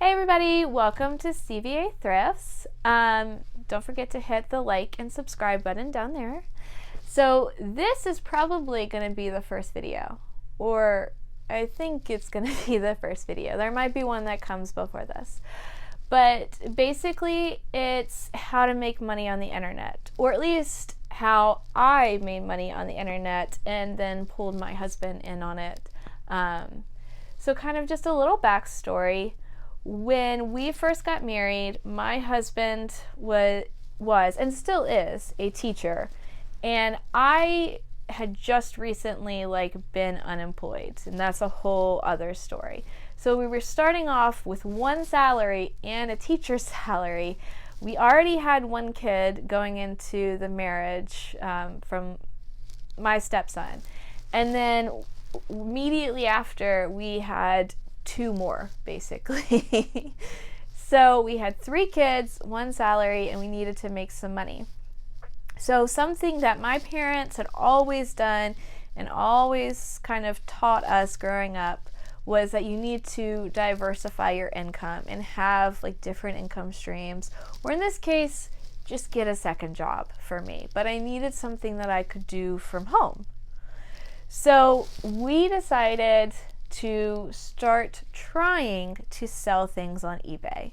Hey everybody, welcome to CVA Thrifts. Don't forget to hit the like and subscribe button down there. So this is probably going to be the first video, or I think it's going to be the first video. There might be one that comes before this. But basically it's how to make money on the internet, or at least how I made money on the internet and then pulled my husband in on it. So kind of just a little backstory. When we first got married, my husband was and still is a teacher, and I had just recently been unemployed, and that's a whole other story. So we were starting off with one salary and a teacher's salary. We already had one kid going into the marriage from my stepson, and then immediately after we had two more, basically. So we had 3 kids, 1 salary, and we needed to make some money. So something that my parents had always done and always kind of taught us growing up was that you need to diversify your income and have different income streams, or in this case, just get a second job for me. But I needed something that I could do from home. So we decided to start trying to sell things on eBay.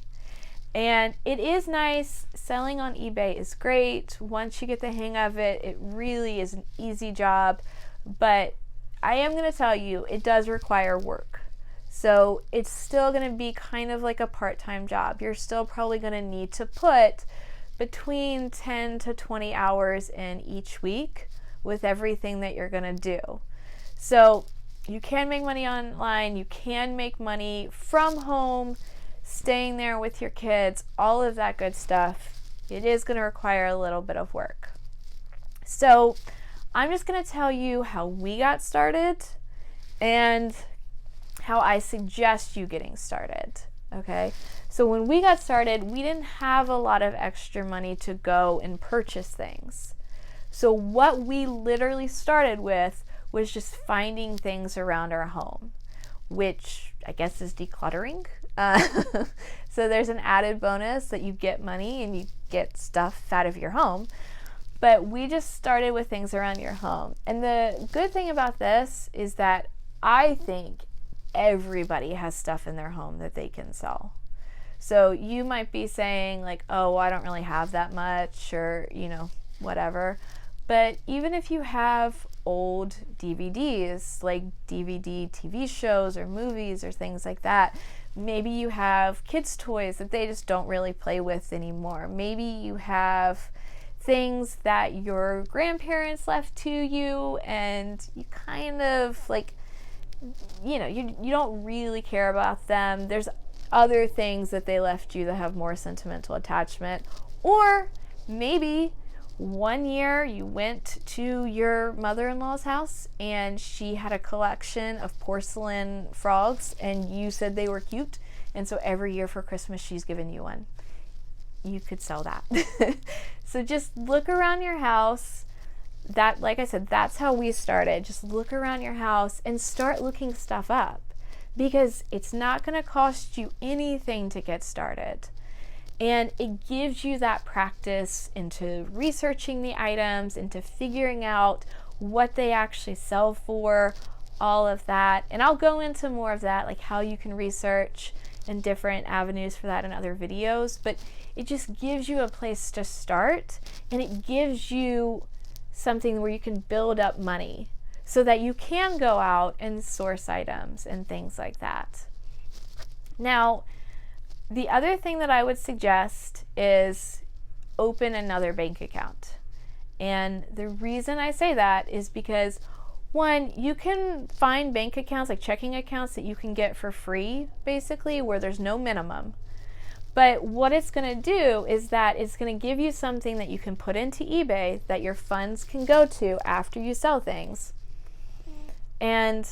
And it is nice. Selling on eBay is great. Once you get the hang of it, it really is an easy job. But I am going to tell you, it does require work. So it's still going to be kind of like a part-time job. You're still probably going to need to put between 10 to 20 hours in each week with everything that you're going to do. So you can make money online, you can make money from home, staying there with your kids, all of that good stuff. It is going to require a little bit of work. So I'm just going to tell you how we got started and how I suggest you getting started. Okay? So when we got started, we didn't have a lot of extra money to go and purchase things. So what we literally started with was just finding things around our home, which I guess is decluttering. So there's an added bonus that you get money and you get stuff out of your home. But we just started with things around your home. And the good thing about this is that I think everybody has stuff in their home that they can sell. So you might be saying oh, I don't really have that much, or whatever. But even if you have old DVDs, like DVD TV shows or movies or things like that, maybe you have kids' toys that they just don't really play with anymore. Maybe you have things that your grandparents left to you and you kind of you don't really care about them. There's other things that they left you that have more sentimental attachment. Or maybe one year you went to your mother-in-law's house and she had a collection of porcelain frogs and you said they were cute, and so every year for Christmas she's given you one. You could sell that. So just look around your house. That, like I said, that's how we started. Just look around your house and start looking stuff up, because it's not going to cost you anything to get started. And it gives you that practice into researching the items, into figuring out what they actually sell for, all of that. And I'll go into more of that, like how you can research and different avenues for that in other videos. But it just gives you a place to start, and it gives you something where you can build up money so that you can go out and source items and things like that. Now, the other thing that I would suggest is open another bank account. And the reason I say that is because, one, you can find bank accounts, like checking accounts, that you can get for free, basically, where there's no minimum. But what it's going to do is that it's going to give you something that you can put into eBay that your funds can go to after you sell things. And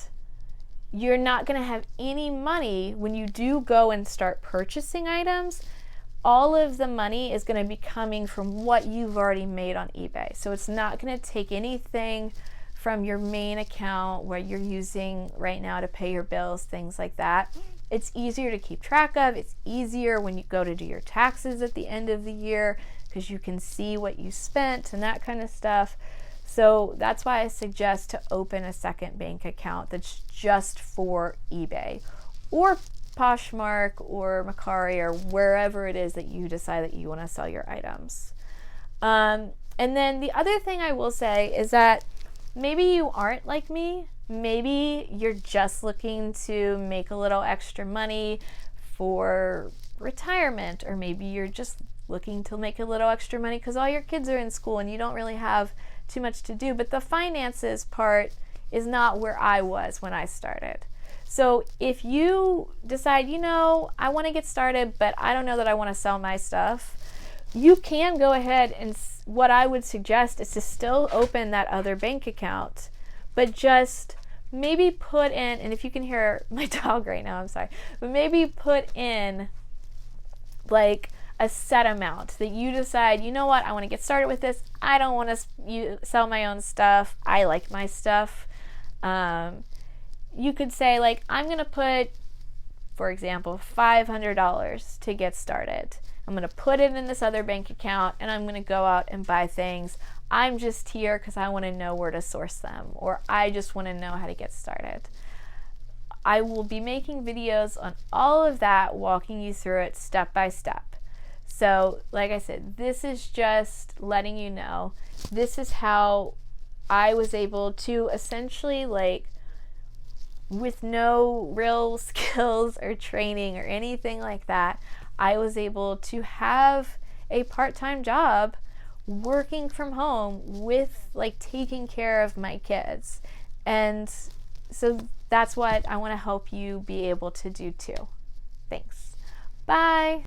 you're not going to have any money when you do go and start purchasing items. All of the money is going to be coming from what you've already made on eBay. So it's not going to take anything from your main account where you're using right now to pay your bills, things like that. It's easier to keep track of. It's easier when you go to do your taxes at the end of the year because you can see what you spent and that kind of stuff. So that's why I suggest to open a second bank account that's just for eBay or Poshmark or Mercari or wherever it is that you decide that you want to sell your items. And then the other thing I will say is that maybe you aren't like me. Maybe you're just looking to make a little extra money for retirement, or maybe you're just looking to make a little extra money because all your kids are in school and you don't really have too much to do. But the finances part is not where I was when I started. So if you decide, I want to get started, but I don't know that I want to sell my stuff, you can go ahead and what I would suggest is to still open that other bank account, but just maybe put in, and if you can hear my dog right now, I'm sorry, but maybe put in like a set amount that you decide, I want to get started with this. I don't want to sell my own stuff. I like my stuff. You could say, like, I'm going to put, for example, $500 to get started. I'm going to put it in this other bank account and I'm going to go out and buy things. I'm just here because I want to know where to source them, or I just want to know how to get started. I will be making videos on all of that, walking you through it step by step. So, like I said, this is just letting you know, this is how I was able to essentially, like, with no real skills or training or anything like that, I was able to have a part-time job working from home with, like, taking care of my kids. And so that's what I want to help you be able to do too. Thanks. Bye.